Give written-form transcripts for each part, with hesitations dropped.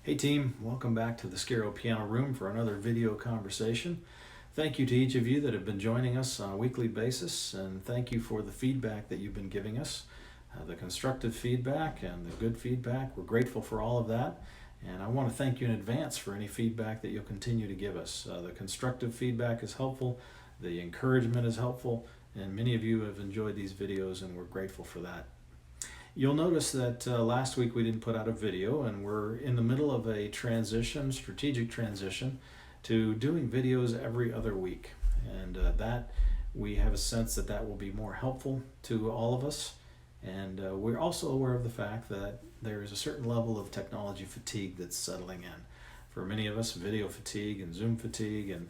Hey team, welcome back to the Scaro Piano Room for another video conversation. Thank you to each of you that have been joining us on a weekly basis, and thank you for the feedback that you've been giving us, the constructive feedback and the good feedback. We're grateful for all of that, and I want to thank you in advance for any feedback that you'll continue to give us. The constructive feedback is helpful, the encouragement is helpful, and many of you have enjoyed these videos, and we're grateful for that. You'll notice that last week we didn't put out a video, and we're in the middle of a strategic transition to doing videos every other week. And that we have a sense that that will be more helpful to all of us. And we're also aware of the fact that there is a certain level of technology fatigue that's settling in. For many of us, video fatigue and Zoom fatigue, and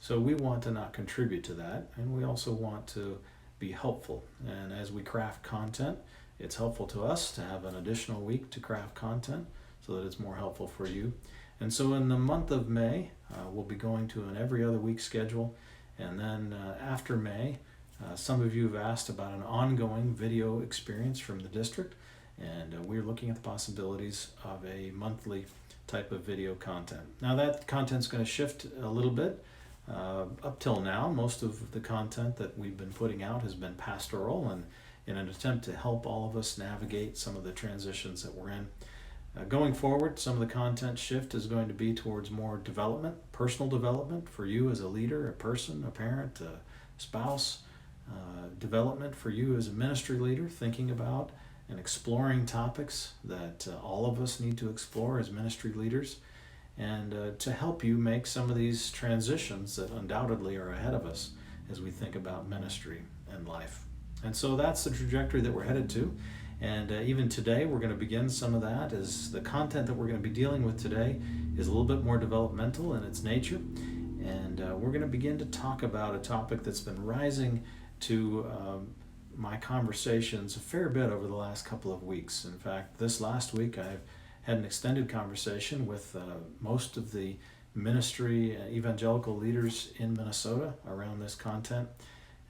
so we want to not contribute to that, and we also want to be helpful. And as we craft content, it's helpful to us to have an additional week to craft content so that it's more helpful for you. And so in the month of May, we'll be going to an every other week schedule. And then after May, some of you have asked about an ongoing video experience from the district, and we're looking at the possibilities of a monthly type of video content. Now that content's going to shift a little bit. Up till now, most of the content that we've been putting out has been pastoral, and in an attempt to help all of us navigate some of the transitions that we're in. Going forward, some of the content shift is going to be towards more development, personal development for you as a leader, a person, a parent, a spouse, development for you as a ministry leader, thinking about and exploring topics that all of us need to explore as ministry leaders, and to help you make some of these transitions that undoubtedly are ahead of us as we think about ministry and life. And so that's the trajectory that we're headed to. And even today, we're going to begin some of that, as the content that we're going to be dealing with today is a little bit more developmental in its nature. And we're going to begin to talk about a topic that's been rising to my conversations a fair bit over the last couple of weeks. In fact, this last week, I've had an extended conversation with most of the ministry evangelical leaders in Minnesota around this content,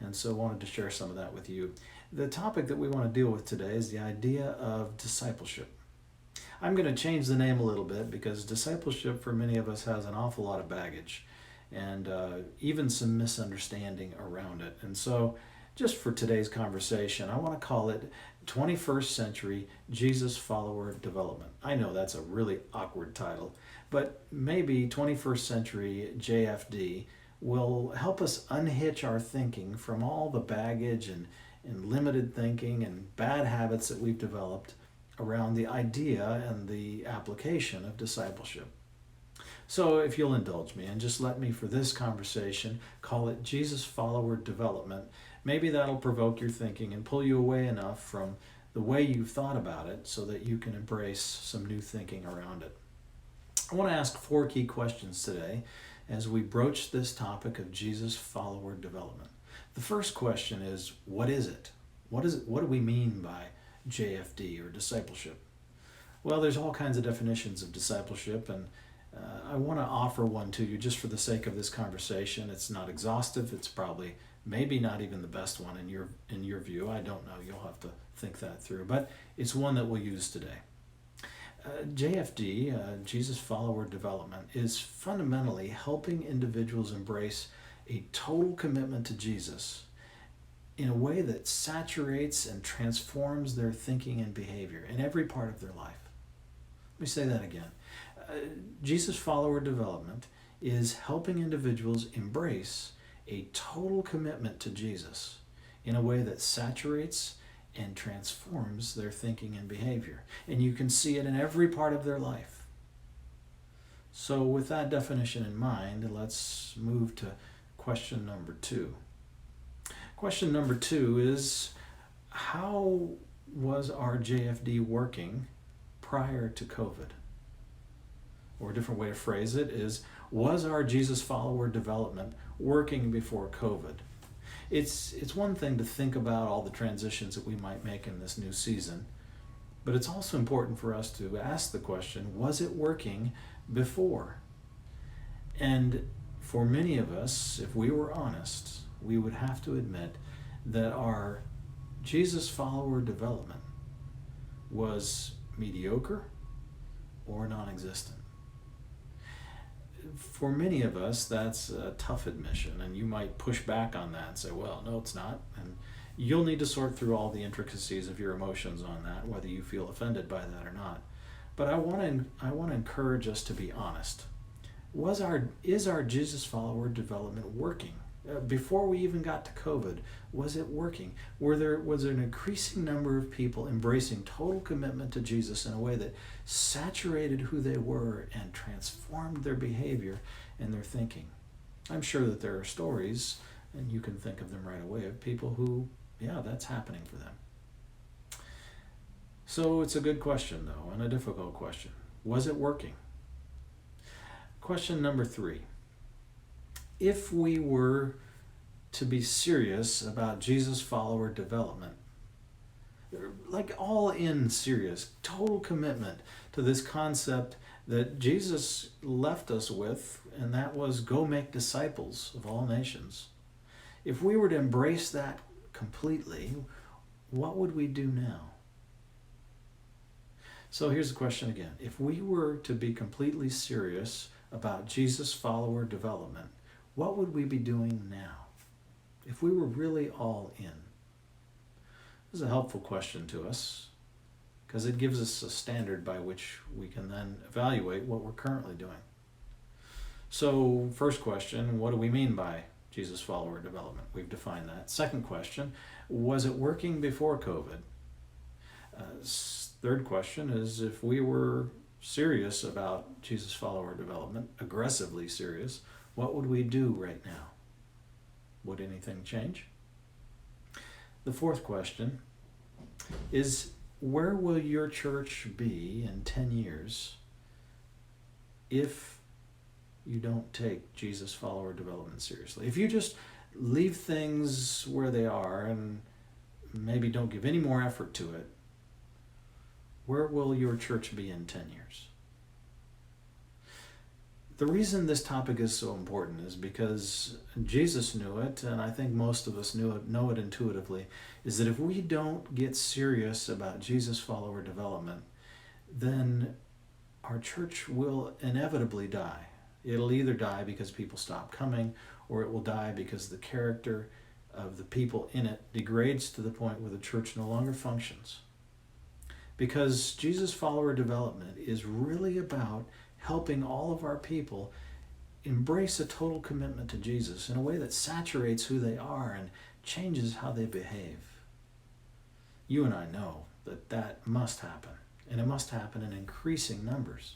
and so wanted to share some of that with you. The topic that we want to deal with today is the idea of discipleship. I'm going to change the name a little bit because discipleship for many of us has an awful lot of baggage and even some misunderstanding around it. And so just for today's conversation, I want to call it 21st Century Jesus Follower Development. I know that's a really awkward title, but maybe 21st Century JFD will help us unhitch our thinking from all the baggage and limited thinking and bad habits that we've developed around the idea and the application of discipleship. So if you'll indulge me and just let me, for this conversation, call it Jesus Follower Development. Maybe that'll provoke your thinking and pull you away enough from the way you've thought about it so that you can embrace some new thinking around it. I want to ask 4 key questions today as we broach this topic of Jesus Follower Development. The first question is, what is it? What do we mean by JFD or discipleship? Well, there's all kinds of definitions of discipleship, and I want to offer one to you just for the sake of this conversation. It's not exhaustive. It's probably maybe not even the best one in your view. I don't know. You'll have to think that through, but it's one that we'll use today. JFD, Jesus Follower Development, is fundamentally helping individuals embrace a total commitment to Jesus in a way that saturates and transforms their thinking and behavior in every part of their life. Let me say that again. Jesus Follower Development is helping individuals embrace a total commitment to Jesus in a way that saturates and transforms their thinking and behavior. And you can see it in every part of their life. So with that definition in mind, let's move to question number 2. Question number 2 is, how was our JFD working prior to COVID? Or a different way to phrase it is, was our Jesus Follower Development working before COVID? It's one thing to think about all the transitions that we might make in this new season, but it's also important for us to ask the question, was it working before? And for many of us, if we were honest, we would have to admit that our Jesus Follower Development was mediocre or non-existent. For many of us, that's a tough admission, and you might push back on that and say, well, no, it's not. And you'll need to sort through all the intricacies of your emotions on that, whether you feel offended by that or not. But I want to encourage us to be honest. Is our Jesus follower development working? Before we even got to COVID, was it working? Was there an increasing number of people embracing total commitment to Jesus in a way that saturated who they were and transformed their behavior and their thinking? I'm sure that there are stories, and you can think of them right away, of people who, yeah, that's happening for them. So it's a good question, though, and a difficult question. Was it working? Question number 3. If we were to be serious about Jesus follower development, like all in serious, total commitment to this concept that Jesus left us with, and that was go make disciples of all nations. If we were to embrace that completely, what would we do now? So here's the question again. If we were to be completely serious about Jesus follower development, what would we be doing now? If we were really all in? This is a helpful question to us because it gives us a standard by which we can then evaluate what we're currently doing. So, first question, what do we mean by Jesus follower development? We've defined that. Second question, was it working before COVID? Third question is, if we were serious about Jesus follower development, aggressively serious, what would we do right now? Would anything change? The fourth question is, where will your church be in 10 years if you don't take Jesus follower development seriously? If you just leave things where they are and maybe don't give any more effort to it, where will your church be in 10 years? The reason this topic is so important is because Jesus knew it, and I think most of us know it intuitively, is that if we don't get serious about Jesus follower development, then our church will inevitably die. It'll either die because people stop coming, or it will die because the character of the people in it degrades to the point where the church no longer functions. Because Jesus follower development is really about helping all of our people embrace a total commitment to Jesus in a way that saturates who they are and changes how they behave. You and I know that that must happen, and it must happen in increasing numbers.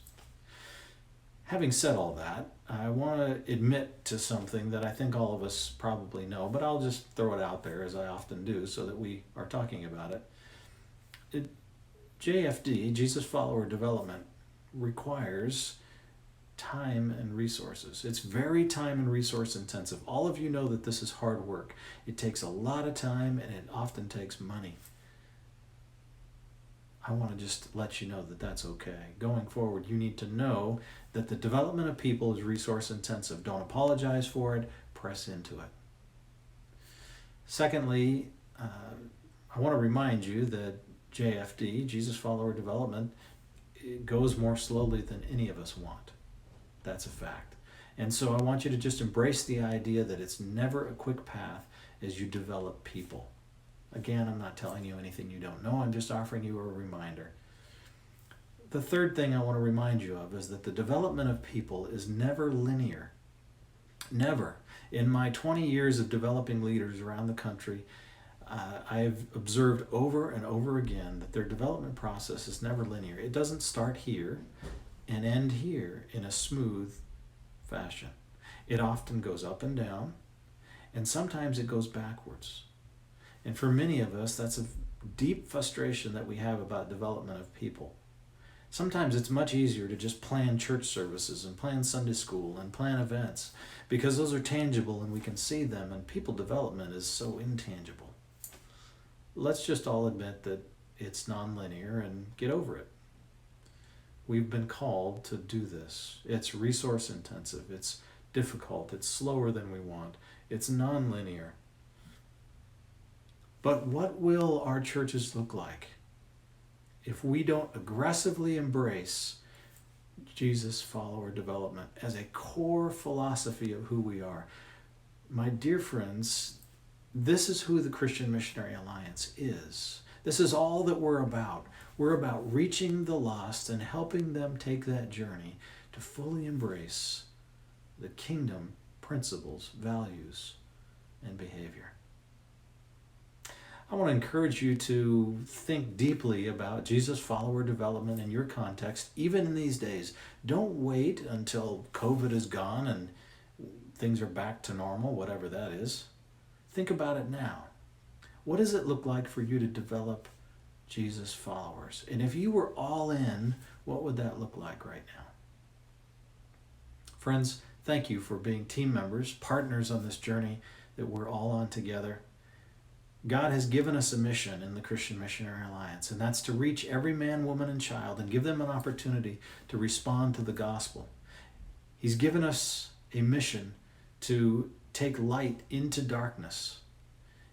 Having said all that, I want to admit to something that I think all of us probably know, but I'll just throw it out there as I often do so that we are talking about it. JFD, Jesus follower development, requires time and resources. It's very time and resource intensive. All of you know that this is hard work. It takes a lot of time and it often takes money. I want to just let you know that that's okay. Going forward, you need to know that the development of people is resource intensive. Don't apologize for it. Press into it. Secondly, I want to remind you that JFD, Jesus follower development, it goes more slowly than any of us want. That's a fact. And so I want you to just embrace the idea that it's never a quick path as you develop people. Again, I'm not telling you anything you don't know. I'm just offering you a reminder. The third thing I want to remind you of is that the development of people is never linear. Never. In my 20 years of developing leaders around the country, I've observed over and over again that their development process is never linear. It doesn't start here and end here in a smooth fashion. It often goes up and down, and sometimes it goes backwards. And for many of us, that's a deep frustration that we have about development of people. Sometimes it's much easier to just plan church services and plan Sunday school and plan events because those are tangible and we can see them, and people development is so intangible. Let's just all admit that it's nonlinear and get over it. We've been called to do this. It's resource intensive. It's difficult. It's slower than we want. It's nonlinear. But what will our churches look like if we don't aggressively embrace Jesus follower development as a core philosophy of who we are. My dear friends, this is who the Christian Missionary Alliance is. This is all that we're about. We're about reaching the lost and helping them take that journey to fully embrace the kingdom principles, values, and behavior. I want to encourage you to think deeply about Jesus follower development in your context, even in these days. Don't wait until COVID is gone and things are back to normal, whatever that is. Think about it now. What does it look like for you to develop Jesus followers? And if you were all in, what would that look like right now? Friends, thank you for being team members, partners on this journey that we're all on together. God has given us a mission in the Christian Missionary Alliance, and that's to reach every man, woman, and child and give them an opportunity to respond to the gospel. He's given us a mission to take light into darkness,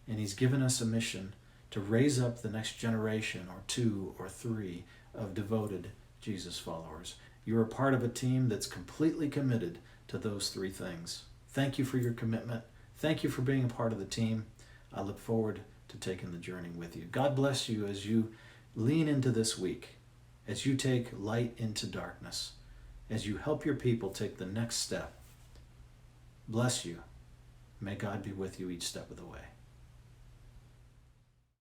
and He's given us a mission to raise up the next generation or 2 or 3 of devoted Jesus followers. You're a part of a team that's completely committed to those 3 things. Thank you for your commitment. Thank you for being a part of the team. I look forward to taking the journey with you. God bless you as you lean into this week, as you take light into darkness, as you help your people take the next step. Bless you. May God be with you each step of the way.